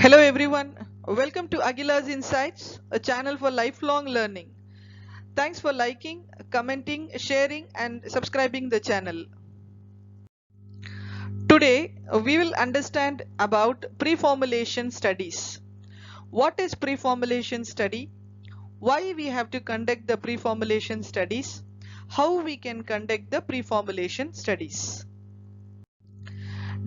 Hello everyone, welcome to Agila's Insights, a channel for lifelong learning. Thanks for liking, commenting, sharing and subscribing the channel. Today we will understand about pre-formulation studies. What is pre-formulation study? Why we have to conduct the pre-formulation studies? How we can conduct the pre-formulation studies?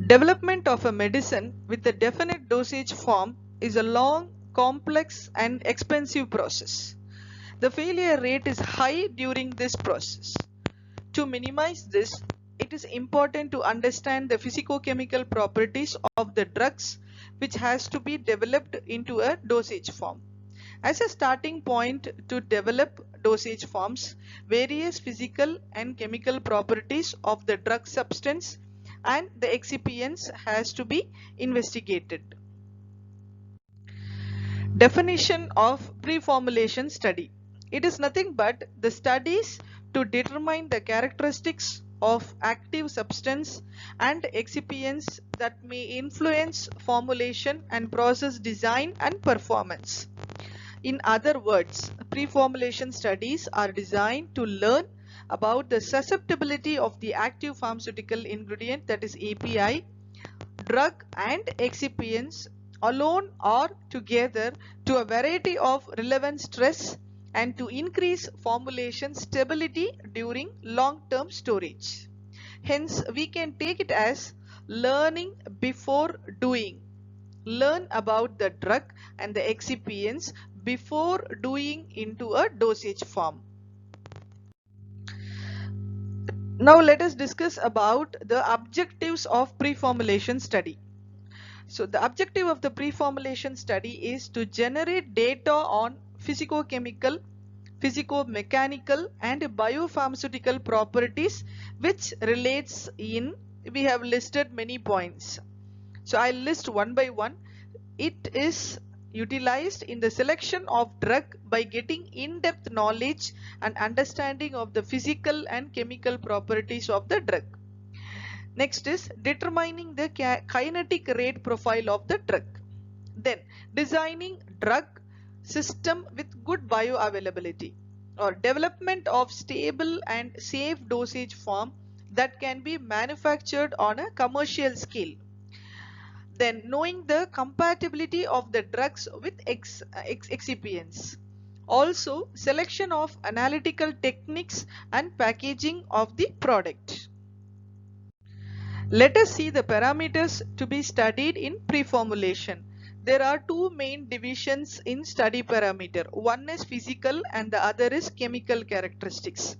Development of a medicine with a definite dosage form is a long, complex and expensive process. The failure rate is high during this process. To minimize this, it is important to understand the physicochemical properties of the drugs which has to be developed into a dosage form. As a starting point to develop dosage forms, various physical and chemical properties of the drug substance and the excipients has to be investigated. Definition of pre-formulation study. It is nothing but the studies to determine the characteristics of active substance and excipients that may influence formulation and process design and performance. In other words, pre-formulation studies are designed to learn about the susceptibility of the active pharmaceutical ingredient, that is API, drug and excipients alone or together to a variety of relevant stress and to increase formulation stability during long-term storage. Hence, we can take it as learning before doing. Learn about the drug and the excipients before doing into a dosage form. Now let us discuss about the objectives of pre-formulation study. So the objective of the pre-formulation study is to generate data on physicochemical, physico-mechanical and biopharmaceutical properties which relates in, we have listed many points. So I'll list one by one. It is utilized in the selection of drug by getting in-depth knowledge and understanding of the physical and chemical properties of the drug. Next is determining the kinetic rate profile of the drug. Then designing drug system with good bioavailability or development of stable and safe dosage form that can be manufactured on a commercial scale. Then knowing the compatibility of the drugs with excipients. Also selection of analytical techniques and packaging of the product. Let us see the parameters to be studied in pre-formulation. There are two main divisions in study parameter. One is physical and the other is chemical characteristics.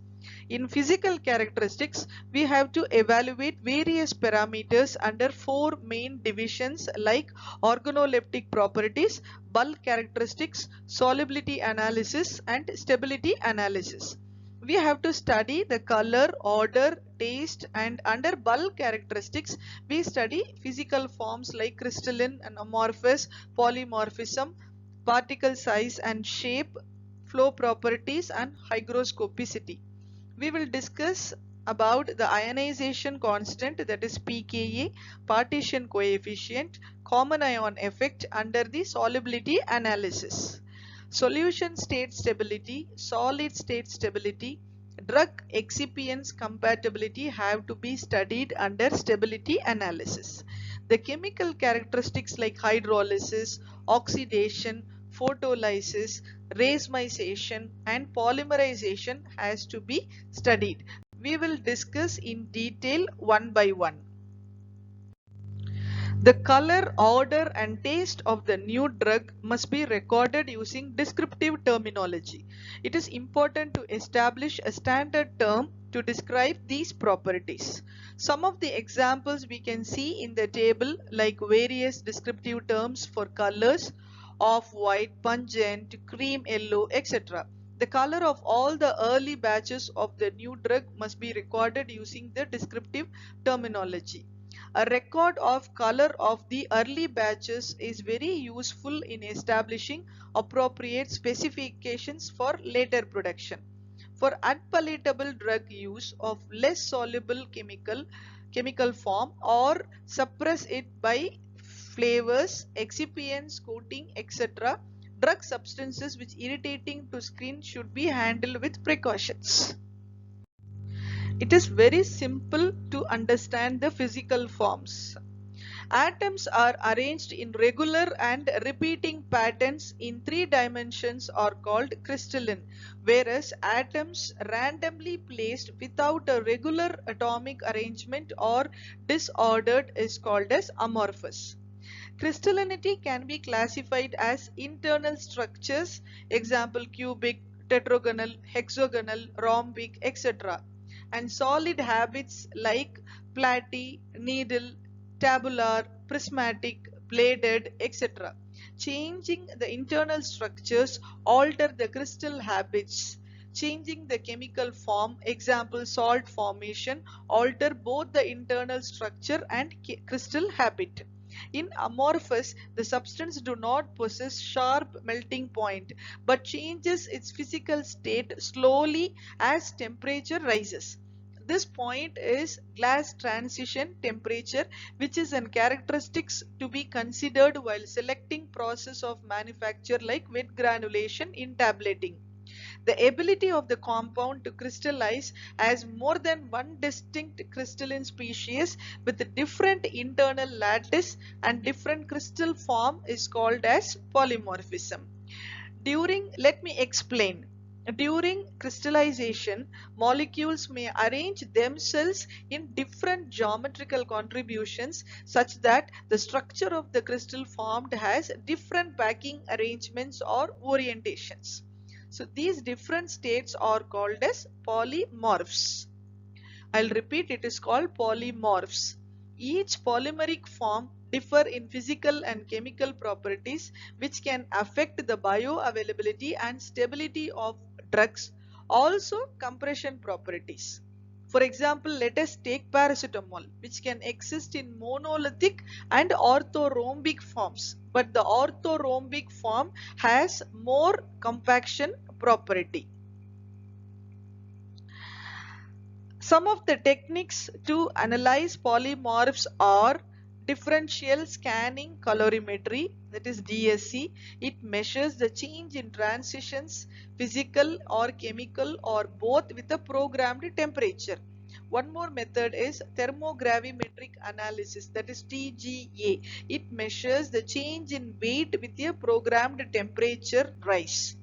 In physical characteristics, we have to evaluate various parameters under four main divisions like organoleptic properties, bulk characteristics, solubility analysis and stability analysis. We have to study the color, odor, taste and under bulk characteristics we study physical forms like crystalline and amorphous, polymorphism, particle size and shape, flow properties and hygroscopicity. We will discuss about the ionization constant, that is pKa, partition coefficient, common ion effect under the solubility analysis. Solution state stability, solid state stability, drug excipients compatibility have to be studied under stability analysis. The chemical characteristics like hydrolysis, oxidation, photolysis, racemization and polymerization has to be studied. We will discuss in detail one by one. The color, odor and taste of the new drug must be recorded using descriptive terminology. It is important to establish a standard term to describe these properties. Some of the examples we can see in the table like various descriptive terms for colors, off-white, pungent, cream yellow, etc. The color of all the early batches of the new drug must be recorded using the descriptive terminology. A record of color of the early batches is very useful in establishing appropriate specifications for later production. For unpalatable drug use of less soluble chemical form or suppress it by flavors, excipients, coating, etc. Drug substances which irritating to skin should be handled with precautions. It is very simple to understand the physical forms. Atoms are arranged in regular and repeating patterns in 3 dimensions are called crystalline, whereas atoms randomly placed without a regular atomic arrangement or disordered is called as amorphous. Crystallinity can be classified as internal structures, example cubic, tetragonal, hexagonal, rhombic, etc. and solid habits like platy, needle, tabular, prismatic, bladed, etc. Changing the internal structures alter the crystal habits. Changing the chemical form, example salt formation, alter both the internal structure and crystal habit. In amorphous, the substance do not possess sharp melting point but changes its physical state slowly as temperature rises. This point is glass transition temperature, which is a characteristics to be considered while selecting process of manufacture like wet granulation in tableting. The ability of the compound to crystallize as more than one distinct crystalline species with different internal lattice and different crystal form is called as polymorphism. Let me explain. During crystallization, molecules may arrange themselves in different geometrical contributions such that the structure of the crystal formed has different packing arrangements or orientations. So these different states are called as polymorphs. I'll repeat, it is called polymorphs. Each polymeric form differ in physical and chemical properties which can affect the bioavailability and stability of drugs, also compression properties. For example, let us take paracetamol, which can exist in monolithic and orthorhombic forms, but the orthorhombic form has more compaction property. Some of the techniques to analyze polymorphs are differential scanning colorimetry, that is DSC. It measures the change in transitions, physical or chemical or both with a programmed temperature. One more method is thermogravimetric analysis, that is TGA. It measures the change in weight with a programmed temperature rise.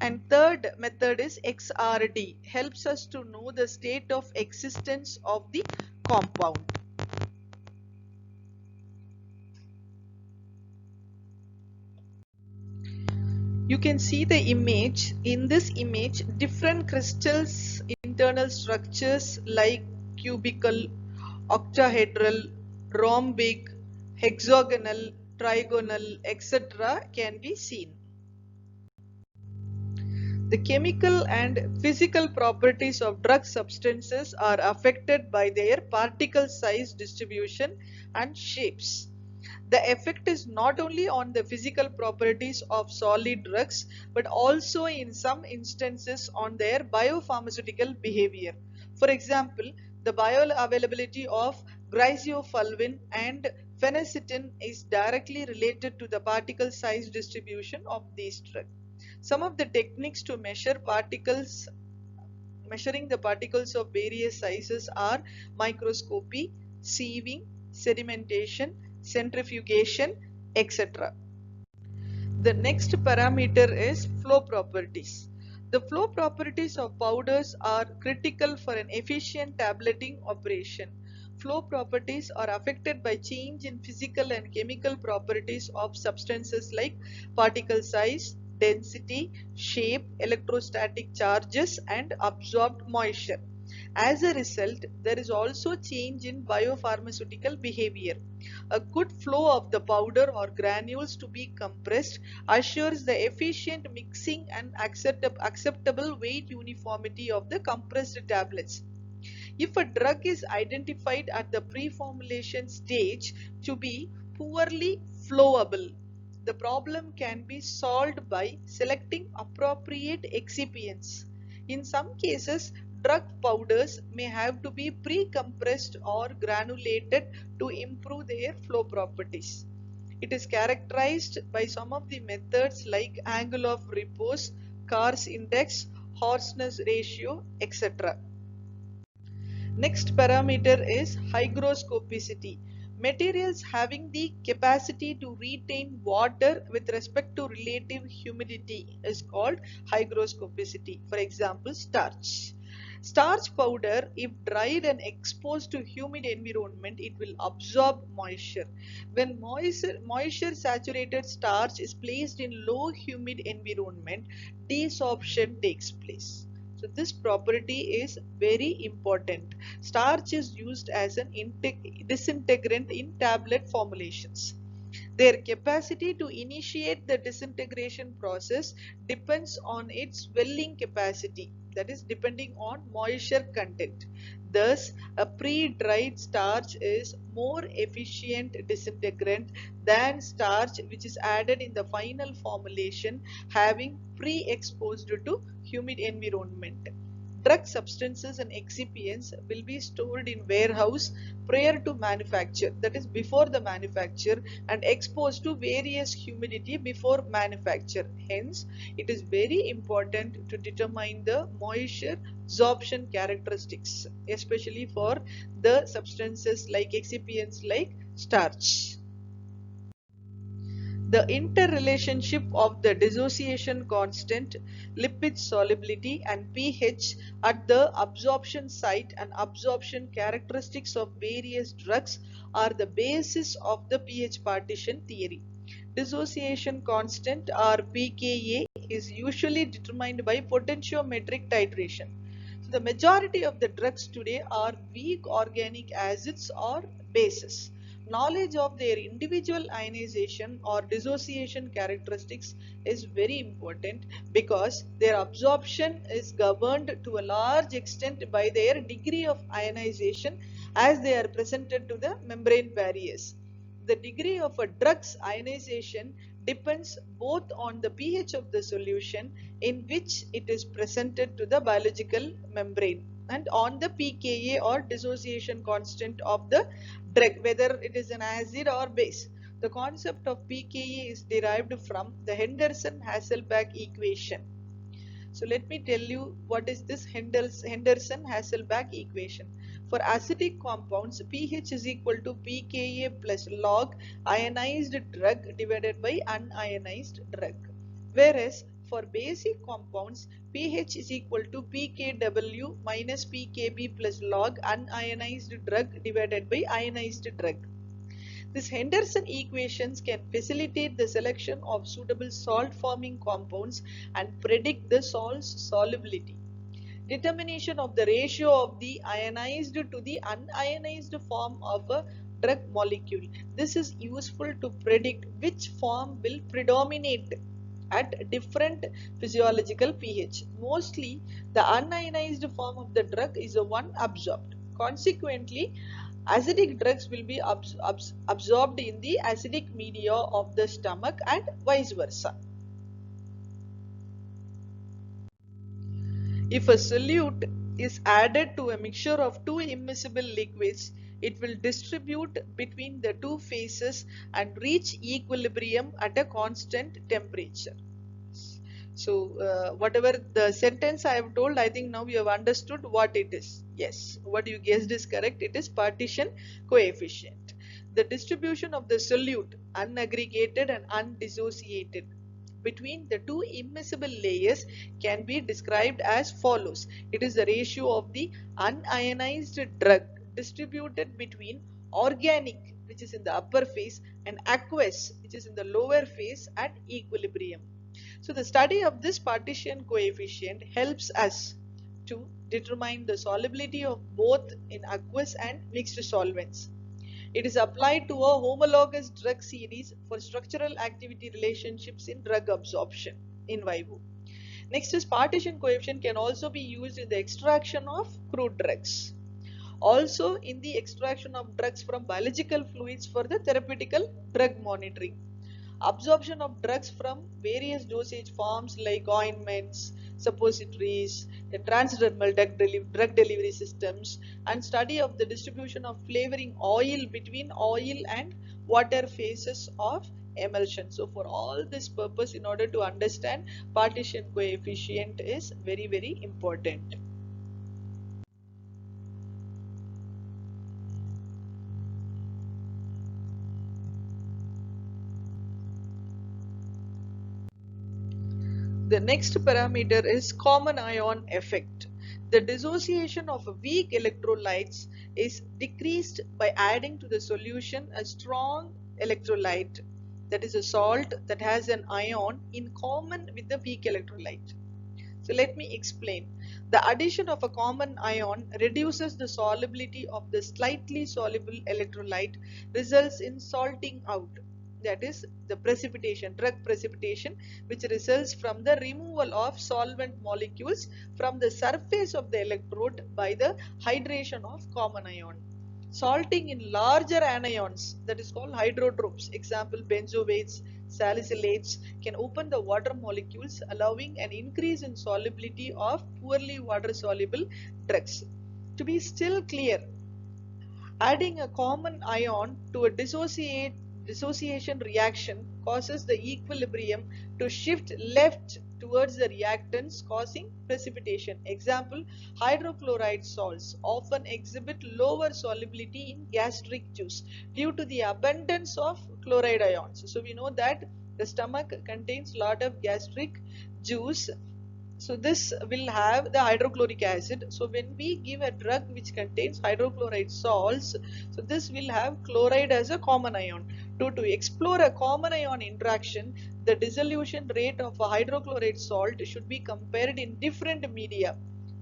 And third method is XRD, helps us to know the state of existence of the compound. You can see the image. In this image, different crystals, internal structures like cubical, octahedral, rhombic, hexagonal, trigonal, etc. can be seen. The chemical and physical properties of drug substances are affected by their particle size distribution and shapes. The effect is not only on the physical properties of solid drugs but also in some instances on their biopharmaceutical behavior. For example, the bioavailability of griseofulvin and phenacetin is directly related to the particle size distribution of these drugs. Some of the techniques to measuring the particles of various sizes are microscopy, sieving, sedimentation, centrifugation, etc. The next parameter is flow properties. The flow properties of powders are critical for an efficient tableting operation. Flow properties are affected by change in physical and chemical properties of substances like particle size, density, shape, electrostatic charges, and absorbed moisture. As a result, there is also change in biopharmaceutical behavior. A good flow of the powder or granules to be compressed assures the efficient mixing and acceptable weight uniformity of the compressed tablets. If a drug is identified at the pre-formulation stage to be poorly flowable, the problem can be solved by selecting appropriate excipients. In some cases, drug powders may have to be pre-compressed or granulated to improve their flow properties. It is characterized by some of the methods like angle of repose, Carr's index, hoarseness ratio, etc. Next parameter is hygroscopicity. Materials having the capacity to retain water with respect to relative humidity is called hygroscopicity. For example, starch. Starch powder, if dried and exposed to humid environment, it will absorb moisture. When moisture saturated starch is placed in low humid environment, desorption takes place. So this property is very important. Starch is used as an disintegrant in tablet formulations. Their capacity to initiate the disintegration process depends on its swelling capacity, that is depending on moisture content. Thus, a pre-dried starch is more efficient disintegrant than starch which is added in the final formulation having pre-exposed to humid environment. Drug substances and excipients will be stored in warehouse prior to manufacture, that is before the manufacture, and exposed to various humidity before manufacture. Hence, it is very important to determine the moisture absorption characteristics, especially for the substances like excipients like starch. The interrelationship of the dissociation constant, lipid solubility and pH at the absorption site and absorption characteristics of various drugs are the basis of the pH partition theory. Dissociation constant or pKa is usually determined by potentiometric titration. So the majority of the drugs today are weak organic acids or bases. Knowledge of their individual ionization or dissociation characteristics is very important because their absorption is governed to a large extent by their degree of ionization as they are presented to the membrane barriers. The degree of a drug's ionization depends both on the pH of the solution in which it is presented to the biological membrane and on the pKa or dissociation constant of the drug, whether it is an acid or base. The concept of pKa is derived from the Henderson-Hasselbalch equation. So let me tell you what is this Henderson-Hasselbalch equation. For acidic compounds, pH is equal to pKa plus log ionized drug divided by unionized drug. Whereas for basic compounds, pH is equal to pKw minus pKb plus log unionized drug divided by ionized drug. These Henderson equations can facilitate the selection of suitable salt-forming compounds and predict the salt's solubility. Determination of the ratio of the ionized to the unionized form of a drug molecule. This is useful to predict which form will predominate at different physiological pH. Mostly, the unionized form of the drug is the one absorbed. Consequently, acidic drugs will be absorbed in the acidic media of the stomach and vice versa. If a solute is added to a mixture of two immiscible liquids, it will distribute between the two phases and reach equilibrium at a constant temperature. So whatever the sentence I have told, I think now you have understood what it is. Yes, what you guessed is correct. It is partition coefficient. The distribution of the solute, unaggregated and undissociated, between the two immiscible layers can be described as follows. It is the ratio of the unionized drug distributed between organic, which is in the upper phase, and aqueous, which is in the lower phase at equilibrium. So the study of this partition coefficient helps us to determine the solubility of both in aqueous and mixed solvents. It is applied to a homologous drug series for structural activity relationships in drug absorption in vivo. Next is partition coefficient can also be used in the extraction of crude drugs. Also in the extraction of drugs from biological fluids for the therapeutical drug monitoring. Absorption of drugs from various dosage forms like ointments, suppositories, the transdermal drug delivery systems, and study of the distribution of flavoring oil between oil and water phases of emulsion. So for all this purpose, in order to understand partition coefficient is very, very important. The next parameter is common ion effect. The dissociation of weak electrolytes is decreased by adding to the solution a strong electrolyte, that is a salt that has an ion in common with the weak electrolyte. So let me explain. The addition of a common ion reduces the solubility of the slightly soluble electrolyte, results in salting out. That is the precipitation, drug precipitation, which results from the removal of solvent molecules from the surface of the electrode by the hydration of common ion. Salting in larger anions, that is called hydrotrophs, example benzoates, salicylates, can open the water molecules, allowing an increase in solubility of poorly water soluble drugs. To be still clear, adding a common ion to a dissociation reaction causes the equilibrium to shift left towards the reactants, causing precipitation. Example, hydrochloride salts often exhibit lower solubility in gastric juice due to the abundance of chloride ions. So we know that the stomach contains lot of gastric juice, so this will have the hydrochloric acid. So when we give a drug which contains hydrochloride salts, so this will have chloride as a common ion. To explore a common ion interaction, the dissolution rate of a hydrochloride salt should be compared in different media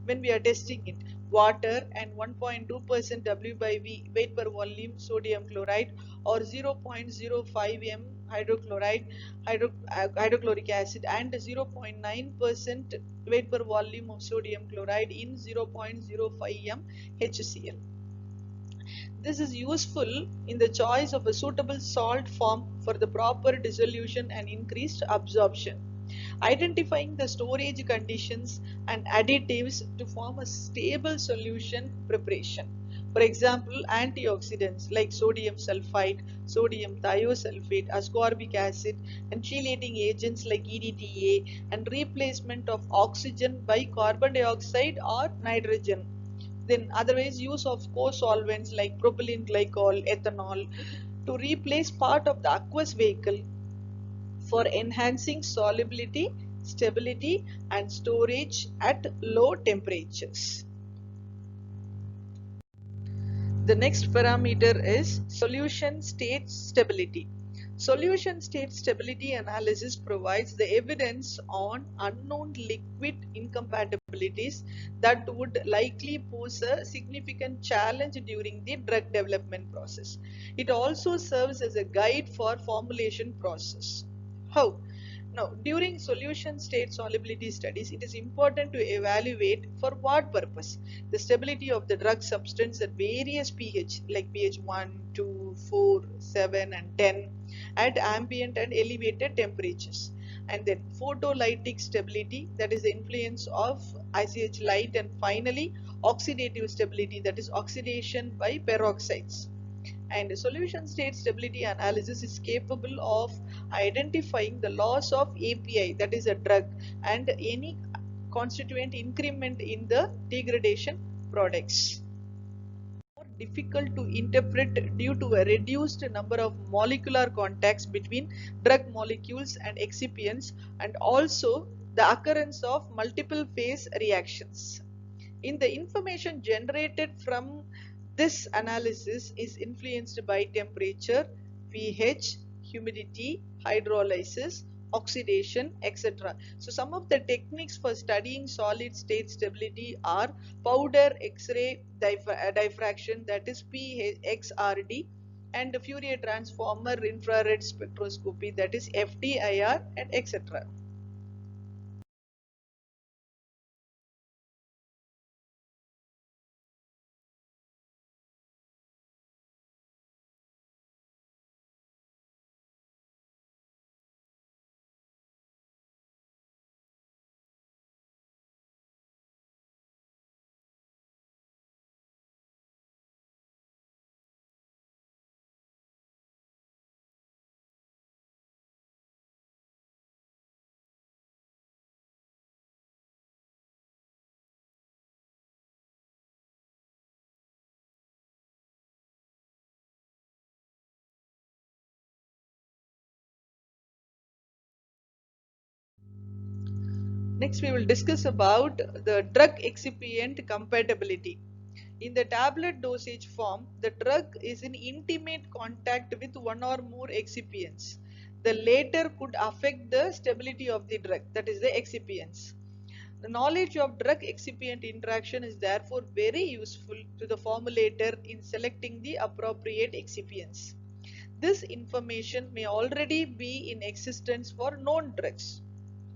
when we are testing it. Water and 1.2% W by V weight per volume sodium chloride, or 0.05 m hydrochloric acid, and 0.9% weight per volume of sodium chloride in 0.05 m HCl. This is useful in the choice of a suitable salt form for the proper dissolution and increased absorption. Identifying the storage conditions and additives to form a stable solution preparation. For example, antioxidants like sodium sulfite, sodium thiosulfate, ascorbic acid, and chelating agents like EDTA, and replacement of oxygen by carbon dioxide or nitrogen. Then otherwise use of co-solvents like propylene glycol, ethanol to replace part of the aqueous vehicle for enhancing solubility, stability, and storage at low temperatures. The next parameter is solution state stability. Solution state stability analysis provides the evidence on unknown liquid incompatibilities that would likely pose a significant challenge during the drug development process. It also serves as a guide for formulation process. How? Now, during solution state solubility studies, it is important to evaluate for what purpose the stability of the drug substance at various pH, like pH 1, 2, 4, 7, and 10, at ambient and elevated temperatures. And then photolytic stability, that is the influence of ICH light, and finally oxidative stability, that is oxidation by peroxides. And solution state stability analysis is capable of identifying the loss of API, that is a drug, and any constituent increment in the degradation products. More difficult to interpret due to a reduced number of molecular contacts between drug molecules and excipients, and also the occurrence of multiple phase reactions. In the information generated from this analysis is influenced by temperature, pH, humidity, hydrolysis, oxidation, etc. So some of the techniques for studying solid state stability are powder X-ray diffraction, that is PXRD, and Fourier transformer infrared spectroscopy, that is FTIR, and etc. Next, we will discuss about the drug excipient compatibility. In the tablet dosage form, the drug is in intimate contact with one or more excipients. The latter could affect the stability of the drug, that is the excipients. The knowledge of drug excipient interaction is therefore very useful to the formulator in selecting the appropriate excipients. This information may already be in existence for known drugs.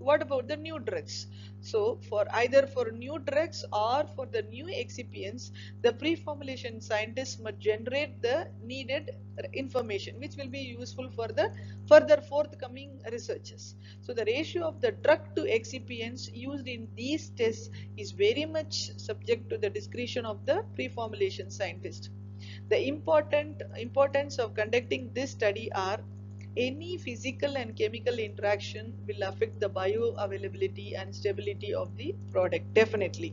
What about the new drugs? So for either for new drugs or for the new excipients, the pre-formulation scientists must generate the needed information which will be useful for the further forthcoming researches. So the ratio of the drug to excipients used in these tests is very much subject to the discretion of the pre-formulation scientist. The importance of conducting this study are: any physical and chemical interaction will affect the bioavailability and stability of the product definitely.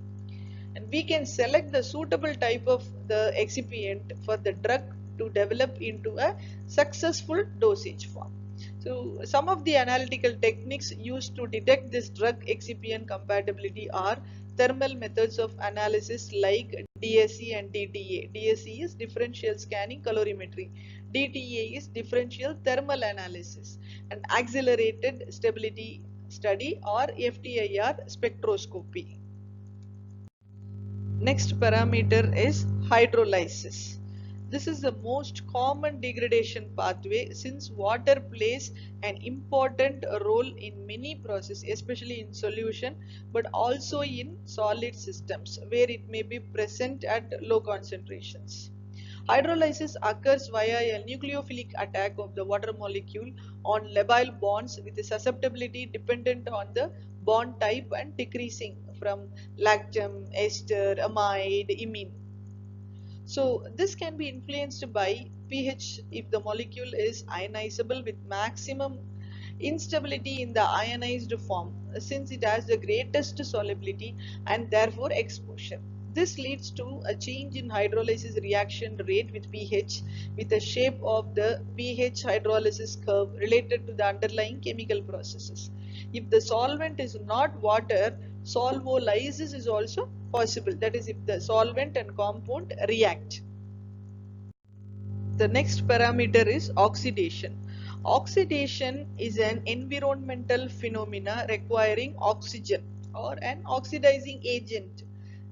And we can select the suitable type of the excipient for the drug to develop into a successful dosage form. So some of the analytical techniques used to detect this drug excipient compatibility are thermal methods of analysis like DSC and DTA. DSC is differential scanning calorimetry. DTA is differential thermal analysis, and accelerated stability study or FTIR spectroscopy. Next parameter is hydrolysis. This is the most common degradation pathway since water plays an important role in many processes, especially in solution but also in solid systems where it may be present at low concentrations. Hydrolysis occurs via a nucleophilic attack of the water molecule on labile bonds with a susceptibility dependent on the bond type and decreasing from lactam, ester, amide, imine. So this can be influenced by pH if the molecule is ionizable with maximum instability in the ionized form since it has the greatest solubility and therefore exposure. This leads to a change in hydrolysis reaction rate with pH with the shape of the pH hydrolysis curve related to the underlying chemical processes. If the solvent is not water, solvolysis is also possible, that is if the solvent and compound react. The next parameter is oxidation. Oxidation is an environmental phenomena requiring oxygen or an oxidizing agent,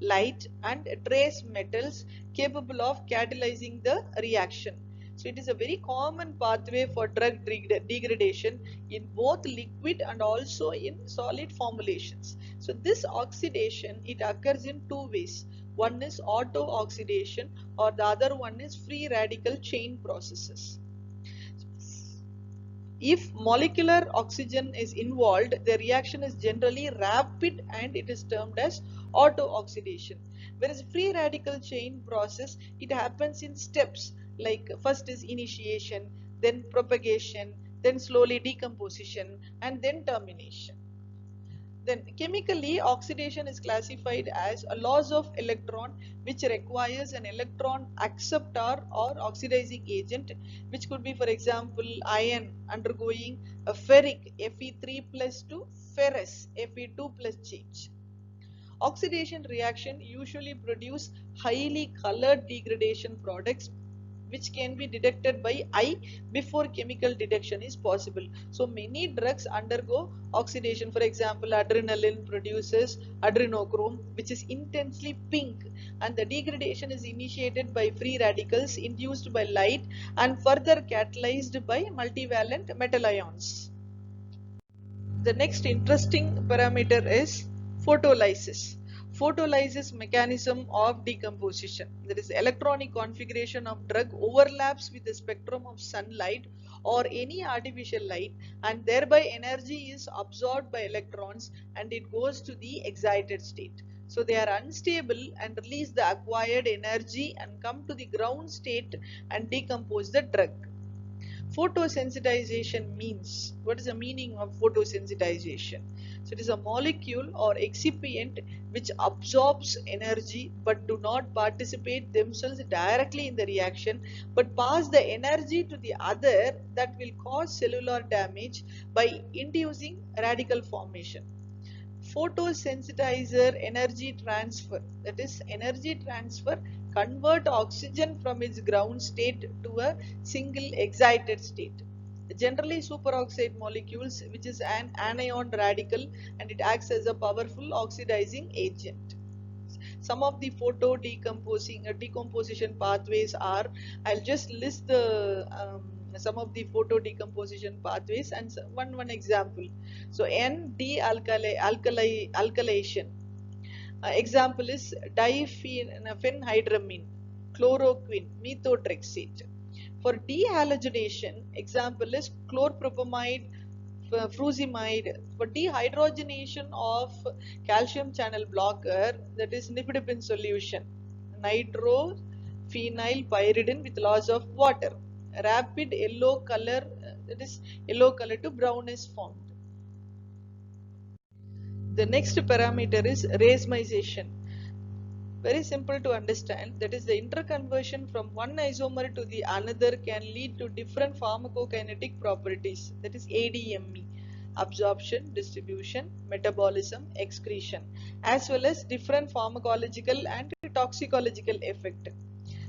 light and trace metals capable of catalyzing the reaction. So it is a very common pathway for drug degradation in both liquid and also in solid formulations. So this oxidation, it occurs in two ways. One is auto-oxidation or the other one is free radical chain processes. If molecular oxygen is involved, the reaction is generally rapid and it is termed as auto-oxidation. Whereas free radical chain process, it happens in steps, like first is initiation, then propagation, then slowly decomposition, and then termination. Then chemically, oxidation is classified as a loss of electron which requires an electron acceptor or oxidizing agent, which could be, for example, iron undergoing a ferric Fe3 plus to ferrous Fe2 plus change. Oxidation reaction usually produce highly colored degradation products which can be detected by eye before chemical detection is possible. So many drugs undergo oxidation. For example, adrenaline produces adrenochrome, which is intensely pink, and the degradation is initiated by free radicals induced by light and further catalyzed by multivalent metal ions. The next interesting parameter is photolysis. Photolysis mechanism of decomposition. That is, electronic configuration of drug overlaps with the spectrum of sunlight or any artificial light, and thereby energy is absorbed by electrons and it goes to the excited state. So they are unstable and release the acquired energy and come to the ground state and decompose the drug. Photosensitization means, what is the meaning of photosensitization? So it is a molecule or excipient which absorbs energy but do not participate themselves directly in the reaction but pass the energy to the other, that will cause cellular damage by inducing radical formation. Photosensitizer energy transfer, that is energy transfer, convert oxygen from its ground state to a single excited state. Generally superoxide molecules, which is an anion radical, and it acts as a powerful oxidizing agent. Some of the decomposition pathways are, I'll just list the some of the photo decomposition pathways and one example. So N alkylation. Example is diphenhydramine, chloroquine, methotrexate. For dehalogenation, example is chlorpropamide, furosemide. For dehydrogenation of calcium channel blocker, that is nifedipine solution, nitrophenylpyridine with loss of water. Rapid yellow color, that is yellow color to brown is formed. The next parameter is racemization. Very simple to understand, that is the interconversion from one isomer to the another can lead to different pharmacokinetic properties, that is ADME, absorption, distribution, metabolism, excretion, as well as different pharmacological and toxicological effect.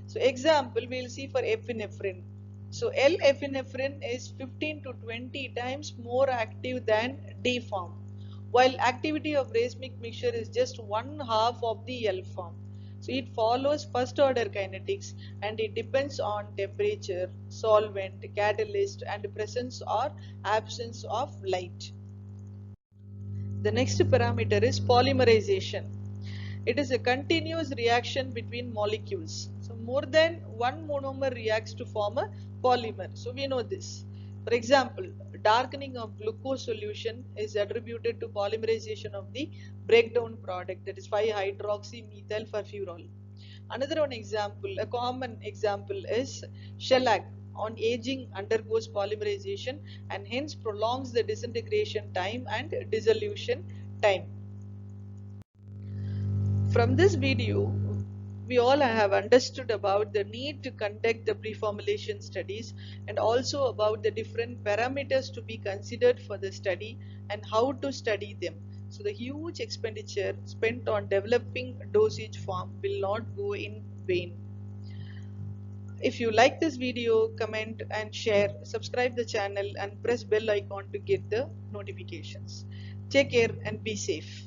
So example we will see for epinephrine. So L-epinephrine is 15 to 20 times more active than D form, while activity of racemic mixture is just one half of the L form. So it follows first order kinetics and it depends on temperature, solvent, catalyst and presence or absence of light. The next parameter is polymerization. It is a continuous reaction between molecules. So more than one monomer reacts to form a polymer. So we know this. For example, darkening of glucose solution is attributed to polymerization of the breakdown product, that is 5-hydroxymethyl furfural. Another one example, a common example is shellac on aging undergoes polymerization and hence prolongs the disintegration time and dissolution time. From this video, we all have understood about the need to conduct the pre-formulation studies and also about the different parameters to be considered for the study and how to study them. So the huge expenditure spent on developing dosage form will not go in vain. If you like this video, comment and share, subscribe the channel and press bell icon to get the notifications. Take care and be safe.